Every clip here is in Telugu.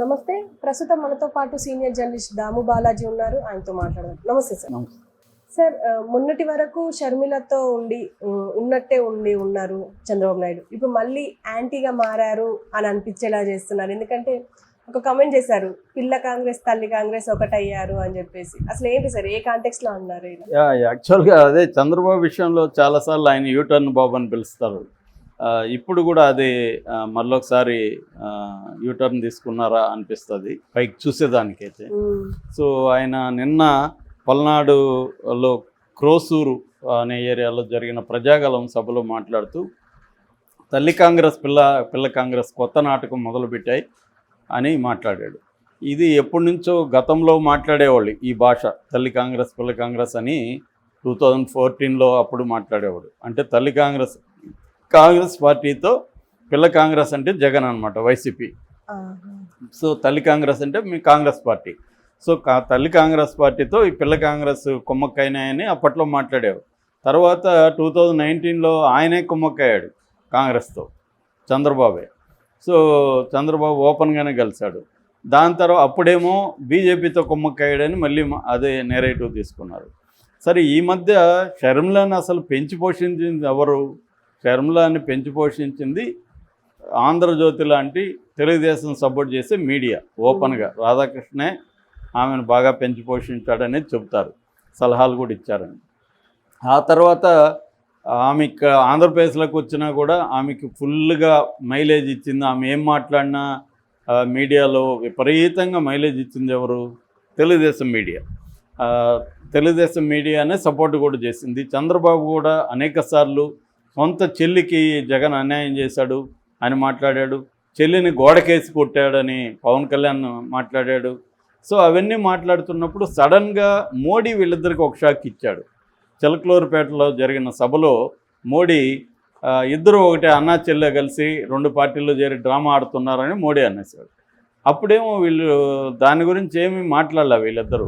నమస్తే. ప్రస్తుతం మనతో పాటు సీనియర్ జర్నలిస్ట్ దాము బాలాజీ ఉన్నారు. ఆయనతో మాట్లాడదాం. నమస్తే సార్. నమస్తే. సార్ మొన్నటి వరకు షర్మిలతో ఉన్నట్టే ఉన్నారు చంద్రబాబు నాయుడు. ఇప్పుడు మళ్ళీ యాంటీగా మారారు అని అనిపించేలా చేస్తున్నారు. ఎందుకంటే ఒక కామెంట్ చేశారు, పిల్ల కాంగ్రెస్ తల్లి కాంగ్రెస్ ఒకటయ్యారు అని చెప్పేసి. అసలు ఏంటి సార్, ఏ కాంటెక్స్ట్ లో అన్నారు ఇలా? యాక్చువల్గా అదే చంద్రబాబు విషయంలో చాలాసార్లు ఆయన యూటర్న్ బాబు అని పిలుస్తారు. ఇప్పుడు కూడా అది మళ్ళొకసారి యూటర్న్ తీసుకున్నారా అనిపిస్తుంది పైకి చూసేదానికైతే. సో ఆయన నిన్న పల్నాడులో క్రోసూరు అనే ఏరియాలో జరిగిన ప్రజాగలం సభలో మాట్లాడుతూ తల్లి కాంగ్రెస్ పిల్ల కాంగ్రెస్ కొత్త నాటకం మొదలుపెట్టాయి అని మాట్లాడాడు. ఇది ఎప్పటి నుంచో గతంలో మాట్లాడేవాళ్ళు ఈ భాష, తల్లి కాంగ్రెస్ పిల్ల కాంగ్రెస్ అని 2014లో అప్పుడు మాట్లాడేవాడు. అంటే తల్లి కాంగ్రెస్ పార్టీతో పిల్ల కాంగ్రెస్ అంటే జగన్ అనమాట, వైసీపీ. సో తల్లి కాంగ్రెస్ అంటే మీ కాంగ్రెస్ పార్టీ. సో తల్లి కాంగ్రెస్ పార్టీతో ఈ పిల్ల కాంగ్రెస్ కుమ్మక్కైనాయని అప్పట్లో మాట్లాడేవాడు. తర్వాత 2019లో ఆయనే కుమ్మక్కయ్యాడు కాంగ్రెస్తో, చంద్రబాబే. సో చంద్రబాబు ఓపెన్గానే కలిశాడు. దాని తర్వాత అప్పుడేమో బీజేపీతో కుమ్మక్కయ్యాడని మళ్ళీ అదే నెరేటివ్ తీసుకున్నారు. సరే, ఈ మధ్య షర్మిలాని అసలు పెంచి పోషించింది ఎవరు? షర్మిలాని పెంచి పోషించింది ఆంధ్రజ్యోతి లాంటి తెలుగుదేశం సపోర్ట్ చేసే మీడియా. ఓపెన్గా రాధాకృష్ణే ఆమెను బాగా పెంచి పోషించాడనేది చెబుతారు, సలహాలు కూడా ఇచ్చారని. ఆ తర్వాత ఆమె ఇక్కడ ఆంధ్రప్రదేశ్లోకి వచ్చినా కూడా ఆమెకి ఫుల్గా మైలేజ్ ఇచ్చింది. ఆమె ఏం మాట్లాడినా మీడియాలో విపరీతంగా మైలేజ్ ఇచ్చింది ఎవరు? తెలుగుదేశం మీడియా. తెలుగుదేశం మీడియానే సపోర్ట్ కూడా చేసింది. చంద్రబాబు కూడా అనేకసార్లు సొంత చెల్లికి జగన్ అన్యాయం చేశాడు అని మాట్లాడాడు. చెల్లిని గోడకేసి కొట్టాడని పవన్ కళ్యాణ్ మాట్లాడాడు. సో అవన్నీ మాట్లాడుతున్నప్పుడు సడన్గా మోడీ వీళ్ళిద్దరికి ఒక షాక్ ఇచ్చాడు. చిలకలూరుపేటలో జరిగిన సభలో మోడీ ఇద్దరు ఒకటే అన్నా చెల్లె కలిసి రెండు పార్టీల్లో చేరి డ్రామా ఆడుతున్నారని మోడీ అనేసాడు. అప్పుడేమో వీళ్ళు దాని గురించి ఏమీ మాట్లాడలే వీళ్ళిద్దరూ.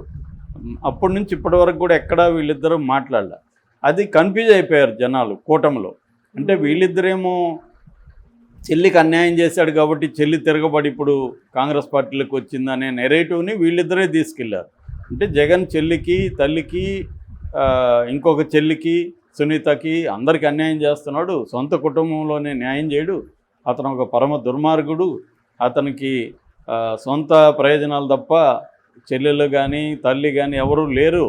అప్పటి నుంచి ఇప్పటి వరకు కూడా ఎక్కడా వీళ్ళిద్దరూ మాట్లాడలే. అది కన్ఫ్యూజ్ అయిపోయారు జనాలు కూటమిలో. అంటే వీళ్ళిద్దరేమో చెల్లికి అన్యాయం చేశాడు కాబట్టి చెల్లి తిరగబడి ఇప్పుడు కాంగ్రెస్ పార్టీలోకి వచ్చిందనే నెరేటివ్ని వీళ్ళిద్దరే తీసుకెళ్లారు. అంటే జగన్ చెల్లికి, తల్లికి, ఇంకొక చెల్లికి, సునీతకి అందరికీ అన్యాయం చేస్తున్నాడు. సొంత కుటుంబంలోనే న్యాయం చేయడు. అతను ఒక పరమ దుర్మార్గుడు. అతనికి సొంత ప్రయోజనాలు తప్ప చెల్లెలు కానీ తల్లి కానీ ఎవరూ లేరు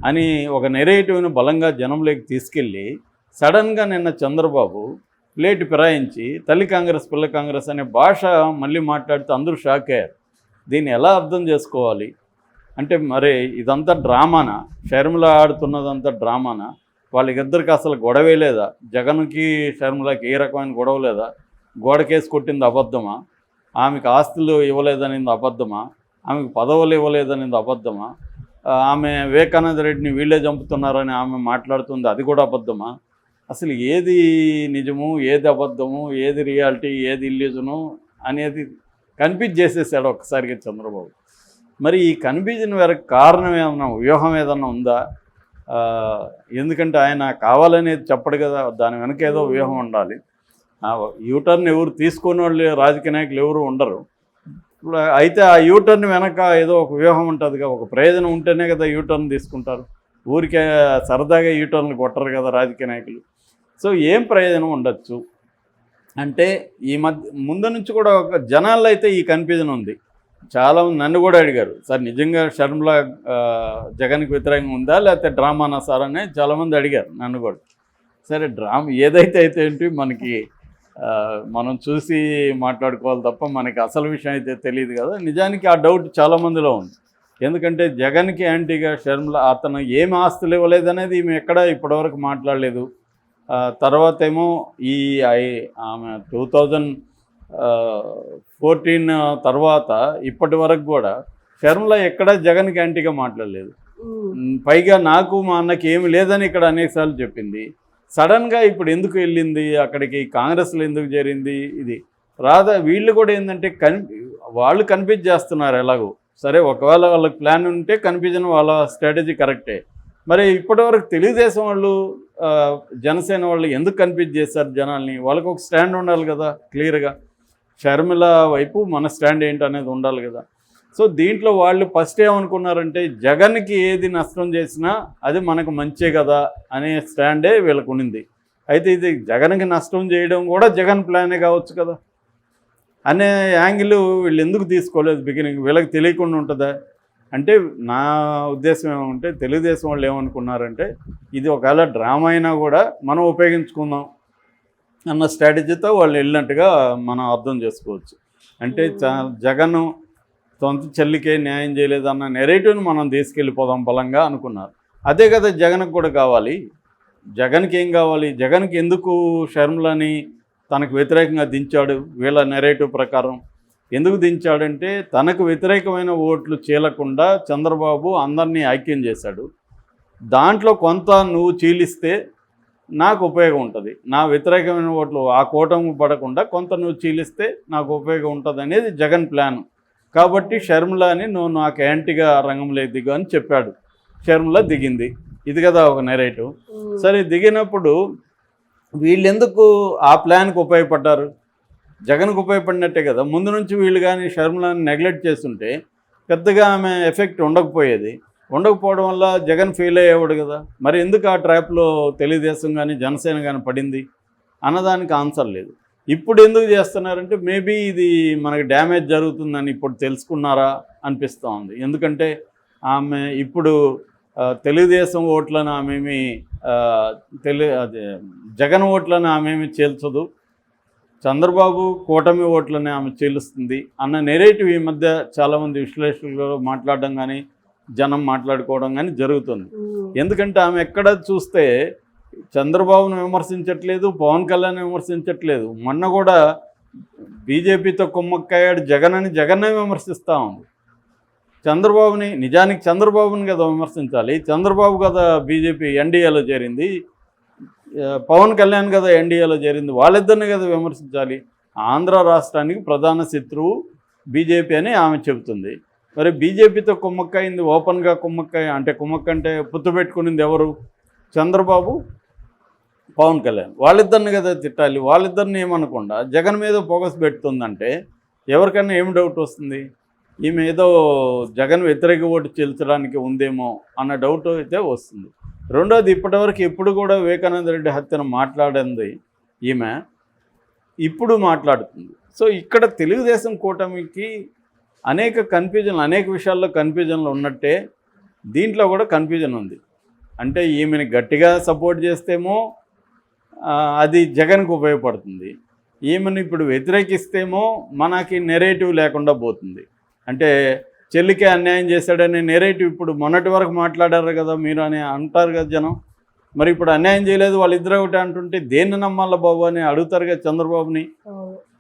అని ఒక నెరేటివ్ని బలంగా జనంలోకి తీసుకెళ్ళి సడన్గా నిన్న చంద్రబాబు ప్లేట్ ఫిరాయించి తల్లి కాంగ్రెస్ పిల్ల కాంగ్రెస్ అనే భాష మళ్ళీ మాట్లాడుతూ అందరూ షాక్ అయ్యారు. దీన్ని ఎలా అర్థం చేసుకోవాలి? అంటే మరి ఇదంతా డ్రామానా? షర్మిల ఆడుతున్నదంతా డ్రామానా? వాళ్ళకిద్దరికి అసలు గొడవే లేదా? జగన్కి షర్మిలకి ఏ రకమైన గొడవ లేదా? గోడకేసి కొట్టింది అబద్ధమా? ఆమెకు ఆస్తులు ఇవ్వలేదనేది అబద్ధమా? ఆమెకు పదవులు ఇవ్వలేదనేది అబద్ధమా? ఆమె వివేకానంద రెడ్డిని వీళ్ళే చంపుతున్నారని ఆమె మాట్లాడుతుంది, అది కూడా అబద్ధమా? అసలు ఏది నిజము, ఏది అబద్ధము, ఏది రియాలిటీ, ఏది ఇల్యూజను అనేది కన్ఫ్యూజ్ చేసేసాడు ఒక్కసారిగా చంద్రబాబు. మరి ఈ కన్ఫ్యూజన్ వరకు కారణం ఏమన్నా, వ్యూహం ఏదన్నా ఉందా? ఎందుకంటే ఆయన కావాలనేది చెప్పడు కదా, దాని వెనక ఏదో వ్యూహం ఉండాలి. యూటర్న్ ఎవరు తీసుకునే వాళ్ళు, రాజకీయ నాయకులు ఎవరు ఉండరు. ఇప్పుడు అయితే ఆ యూటర్న్ వెనక ఏదో ఒక వ్యూహం ఉంటుందిగా, ఒక ప్రయోజనం ఉంటేనే కదా యూటర్న్ తీసుకుంటారు. ఊరికే సరదాగా యూటర్న్లు కొట్టరు కదా రాజకీయ నాయకులు. సో ఏం ప్రయోజనం ఉండొచ్చు అంటే, ఈ ముందు నుంచి కూడా ఒక జనాల్లో అయితే ఈ కన్ఫ్యూజన్ ఉంది. చాలామంది నన్ను కూడా అడిగారు, సార్ నిజంగా షర్మిల జగన్కి వ్యతిరేకంగా ఉందా లేకపోతే డ్రామానా సార్ అని చాలామంది అడిగారు నన్ను కూడా. సరే, డ్రామా ఏదైతే అయితే ఏంటి, మనకి మనం చూసి మాట్లాడుకోవాలి తప్ప మనకి అసలు విషయం అయితే తెలియదు కదా. నిజానికి ఆ డౌట్ చాలామందిలో ఉంది. ఎందుకంటే జగన్కి యాంటీగా షర్మిల అతను ఏమి ఆస్తులు ఇవ్వలేదనేది ఈమె ఎక్కడ ఇప్పటివరకు మాట్లాడలేదు. తర్వాత ఏమో ఆమె 2014 తర్వాత ఇప్పటి వరకు కూడా షర్మిల ఎక్కడ జగన్కి యాంటీగా మాట్లాడలేదు. పైగా నాకు మా అన్నకి ఏమి లేదని ఇక్కడ అనేకసార్లు చెప్పింది. సడన్గా ఇప్పుడు ఎందుకు వెళ్ళింది అక్కడికి, కాంగ్రెస్లో ఎందుకు చేరింది? ఇది వీళ్ళు కూడా ఏంటంటే వాళ్ళు కన్ఫ్యూజ్ చేస్తున్నారు ఎలాగో. సరే, ఒకవేళ వాళ్ళకి ప్లాన్ ఉంటే కన్ఫ్యూజన్, వాళ్ళ స్ట్రాటజీ కరెక్టే. మరి ఇప్పటివరకు తెలుగుదేశం వాళ్ళు, జనసేన వాళ్ళు ఎందుకు కన్ఫ్యూజ్ చేశారు జనాల్ని? వాళ్ళకు ఒక స్టాండ్ ఉండాలి కదా క్లియర్గా. షర్మిల వైపు మన స్టాండ్ ఏంటనేది ఉండాలి కదా. సో దీంట్లో వాళ్ళు ఫస్ట్ ఏమనుకున్నారంటే జగన్కి ఏది నష్టం చేసినా అది మనకు మంచే కదా అనే స్టాండే వీళ్ళకు ఉండింది. అయితే ఇది జగన్కి నష్టం చేయడం కూడా జగన్ ప్లానే కావచ్చు కదా అనే యాంగిల్ వీళ్ళు ఎందుకు తీసుకోలేదు బిగినింగ్? వీళ్ళకి తెలియకుండా ఉంటుందా అంటే నా ఉద్దేశం ఏమంటే తెలుగుదేశం వాళ్ళు ఏమనుకున్నారంటే ఇది ఒకవేళ డ్రామా అయినా కూడా మనం ఉపయోగించుకుందాం అన్న స్ట్రాటజీతో వాళ్ళు వెళ్ళినట్టుగా మనం అర్థం చేసుకోవచ్చు. అంటే జగన్ సొంత చెల్లికే న్యాయం చేయలేదన్న నెరేటివ్ని మనం తీసుకెళ్ళిపోదాం బలంగా అనుకున్నారు. అదే కదా జగన్కి కూడా కావాలి. జగన్కి ఏం కావాలి? జగన్కి ఎందుకు షర్మిలని తనకు వ్యతిరేకంగా దించాడు? వీళ్ళ నెరేటివ్ ప్రకారం ఎందుకు దించాడంటే తనకు వ్యతిరేకమైన ఓట్లు చీలకుండా చంద్రబాబు అందరినీ ఐక్యం చేశాడు. దాంట్లో కొంత నువ్వు చీలిస్తే నాకు ఉపయోగం ఉంటుంది, నా వ్యతిరేకమైన ఓట్లు ఆ కూటమి పడకుండా కొంత నువ్వు చీలిస్తే నాకు ఉపయోగం ఉంటుంది అనేది జగన్ ప్లాన్. కాబట్టి షర్మిలని నువ్వు నాకు యాంటీగా రంగంలో దిగు అని చెప్పాడు. షర్మిల దిగింది. ఇది కదా ఒక నెరేటివ్. సరే, దిగినప్పుడు వీళ్ళెందుకు ఆ ప్లాన్కి ఉపయోగపడ్డారు? జగన్కు ఉపయోగపడినట్టే కదా. ముందు నుంచి వీళ్ళు కానీ షర్మిలని నెగ్లెక్ట్ చేస్తుంటే పెద్దగా ఆమె ఎఫెక్ట్ ఉండకపోవడం వల్ల జగన్ ఫెయిల్ అయ్యేవాడు కదా. మరి ఎందుకు ఆ ట్రాప్లో తెలుగుదేశం కానీ జనసేన కానీ పడింది అన్నదానికి ఆన్సర్ లేదు. ఇప్పుడు ఎందుకు చేస్తున్నారంటే మేబీ ఇది మనకి డ్యామేజ్ జరుగుతుందని ఇప్పుడు తెలుసుకున్నారా అనిపిస్తూ ఉంది. ఎందుకంటే ఆమె ఇప్పుడు తెలుగుదేశం ఓట్లను ఆమెమి జగన్ ఓట్లను ఆమెమి చీల్చదు, చంద్రబాబు కూటమి ఓట్లని ఆమె చీలుస్తుంది అన్న నెరేటివ్ ఈ మధ్య చాలామంది విశ్లేషకులు మాట్లాడడం కానీ జనం మాట్లాడుకోవడం కానీ జరుగుతుంది. ఎందుకంటే ఆమె ఎక్కడ చూస్తే చంద్రబాబును విమర్శించట్లేదు, పవన్ కళ్యాణ్ విమర్శించట్లేదు. మొన్న కూడా బీజేపీతో కుమ్మక్కయ్యాడు జగన్ అని జగన్నే విమర్శిస్తూ ఉంది. చంద్రబాబుని, నిజానికి చంద్రబాబుని కదా విమర్శించాలి. చంద్రబాబు కదా బీజేపీ ఎన్డీఏలో చేరింది, పవన్ కళ్యాణ్ కదా ఎన్డీఏలో చేరింది, వాళ్ళిద్దరిని కదా విమర్శించాలి. ఆంధ్ర రాష్ట్రానికి ప్రధాన శత్రువు బీజేపీ అని ఆమె చెబుతుంది. మరి బీజేపీతో కుమ్మక్కయింది, ఓపెన్గా కుమ్మక్కాయ అంటే కుమ్మక్కంటే పుత్తు పెట్టుకునింది ఎవరు? చంద్రబాబు, పవన్ కళ్యాణ్. వాళ్ళిద్దరిని కదా తిట్టాలి. వాళ్ళిద్దరిని ఏమనకుండా జగన్ మీద ఫోకస్ పెడుతుందంటే ఎవరికైనా ఏమి డౌట్ వస్తుంది? ఈమె ఏదో జగన్ వ్యతిరేక ఓటు చీల్చడానికి ఉందేమో అన్న డౌట్ అయితే వస్తుంది. రెండోది, ఇప్పటివరకు ఎప్పుడు కూడా వివేకానంద రెడ్డి హత్యను మాట్లాడింది ఈమె, ఇప్పుడు మాట్లాడుతుంది. సో ఇక్కడ తెలుగుదేశం కూటమికి అనేక విషయాల్లో కన్ఫ్యూజన్లు ఉన్నట్టే దీంట్లో కూడా కన్ఫ్యూజన్ ఉంది. అంటే ఈమెను గట్టిగా సపోర్ట్ చేస్తేమో అది జగన్కు ఉపయోగపడుతుంది, ఈమెను ఇప్పుడు వ్యతిరేకిస్తేమో మనకి నెరేటివ్ లేకుండా పోతుంది. అంటే చెల్లికే అన్యాయం చేశాడనే నెరేటివ్ ఇప్పుడు మొన్నటి వరకు మాట్లాడారు కదా మీరు అని అంటారు కదా జనం. మరి ఇప్పుడు అన్యాయం చేయలేదు వాళ్ళిద్దరు ఒకటి అంటుంటే దేన్ని నమ్మాల బాబు అని అడుగుతారు కదా చంద్రబాబుని.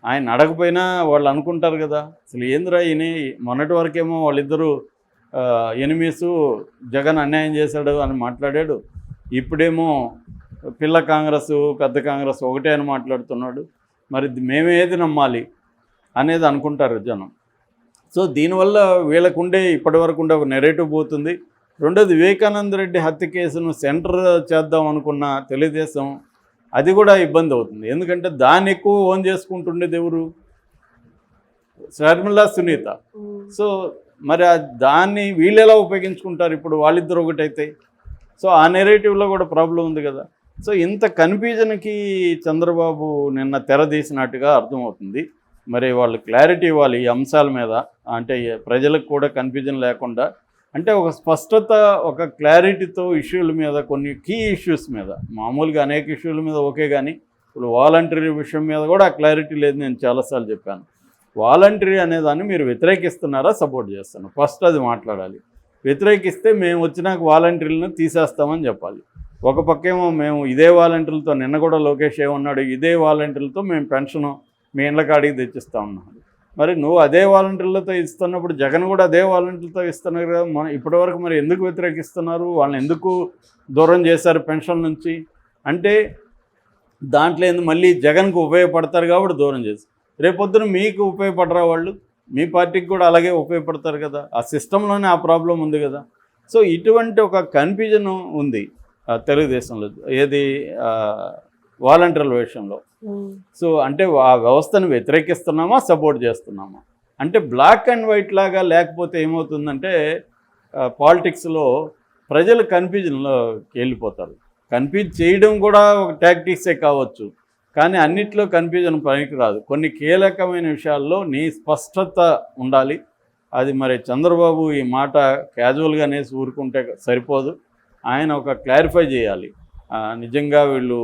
ఆయన అడగపోయినా వాళ్ళు అనుకుంటారు కదా అసలు ఏందిరా ఈయన, మొన్నటి వరకేమో వాళ్ళిద్దరూ ఎనిమీస్, జగన్ అన్యాయం చేశాడు అని మాట్లాడాడు, ఇప్పుడేమో పిల్ల కాంగ్రెస్ పెద్ద కాంగ్రెస్ ఒకటే అని మాట్లాడుతున్నాడు. మరి మేమేది నమ్మాలి అనేది అనుకుంటారు జనం. సో దీనివల్ల వీళ్ళకుండే ఇప్పటివరకు ఉండే ఒక నెరేటివ్ పోతుంది. రెండోది, వివేకానంద రెడ్డి హత్య కేసును సెంటర్ చేద్దాం అనుకున్న తెలుగుదేశం అది కూడా ఇబ్బంది అవుతుంది. ఎందుకంటే దాన్ని ఎక్కువ ఓన్ చేసుకుంటుండేది ఎవరు? షర్మిల, సునీత. సో మరి దాన్ని వీళ్ళు ఎలా ఉపయోగించుకుంటారు ఇప్పుడు వాళ్ళిద్దరు ఒకటైతే? సో ఆ నెరేటివ్లో కూడా ప్రాబ్లం ఉంది కదా. సో ఇంత కన్ఫ్యూజన్కి చంద్రబాబు నిన్న తెరదీసినట్టుగా అర్థమవుతుంది. మరి వాళ్ళు క్లారిటీ ఇవ్వాలి ఈ అంశాల మీద, అంటే ప్రజలకు కూడా కన్ఫ్యూజన్ లేకుండా, అంటే ఒక స్పష్టత, ఒక క్లారిటీతో ఇష్యూల మీద, కొన్ని కీ ఇష్యూస్ మీద. మామూలుగా అనేక ఇష్యూల మీద ఓకే, కానీ ఇప్పుడు వాలంటరీ విషయం మీద కూడా ఆ క్లారిటీ లేదు. నేను చాలాసార్లు చెప్పాను, వాలంటరీ అనేదాన్ని మీరు వ్యతిరేకిస్తున్నారా సపోర్ట్ చేస్తున్నారు? ఫస్ట్ అది మాట్లాడాలి. వ్యతిరేకిస్తే మేము వచ్చినాక వాలంటీర్లను తీసేస్తామని చెప్పాలి. ఒక పక్కేమో మేము ఇదే వాలంటీర్లతో, నిన్న కూడా లోకేష్ ఏమన్నాడు, ఇదే వాలంటీర్లతో మేము పెన్షను మీ ఇళ్ళ కాడికి తెచ్చిస్తూ ఉన్నాడు. మరి నువ్వు అదే వాలంటీర్లతో ఇస్తున్నప్పుడు జగన్ కూడా అదే వాలంటీర్లతో ఇస్తున్నారు కదా. ఇప్పటివరకు మరి ఎందుకు వ్యతిరేకిస్తున్నారు? వాళ్ళని ఎందుకు దూరం చేశారు పెన్షన్ నుంచి? అంటే దాంట్లో మళ్ళీ జగన్కు ఉపయోగపడతారు కాబట్టి దూరం చేశారు. రేపొద్దున మీకు ఉపయోగపడరా వాళ్ళు? మీ పార్టీకి కూడా అలాగే ఉపయోగపడతారు కదా. ఆ సిస్టంలోనే ఆ ప్రాబ్లం ఉంది కదా. సో ఇటువంటి ఒక కన్ఫ్యూజన్ ఉంది తెలుగుదేశంలో, ఏది వాలంటీర్ల విషయంలో. సో అంటే ఆ వ్యవస్థను వ్యతిరేకిస్తున్నామా సపోర్ట్ చేస్తున్నామా అంటే బ్లాక్ అండ్ వైట్ లాగా లేకపోతే ఏమవుతుందంటే పాలిటిక్స్లో ప్రజలు కన్ఫ్యూజన్లోకి వెళ్ళిపోతారు. కన్ఫ్యూజ్ చేయడం కూడా ఒక టాక్టిక్సే కావచ్చు, కానీ అన్నిట్లో కన్ఫ్యూజన్ పనికిరాదు. కొన్ని కీలకమైన విషయాల్లో నీ స్పష్టత ఉండాలి. అది మరి చంద్రబాబు ఈ మాట క్యాజువల్గానే ఊరుకుంటే సరిపోదు. ఆయన ఒక క్లారిఫై చేయాలి. నిజంగా వీళ్ళు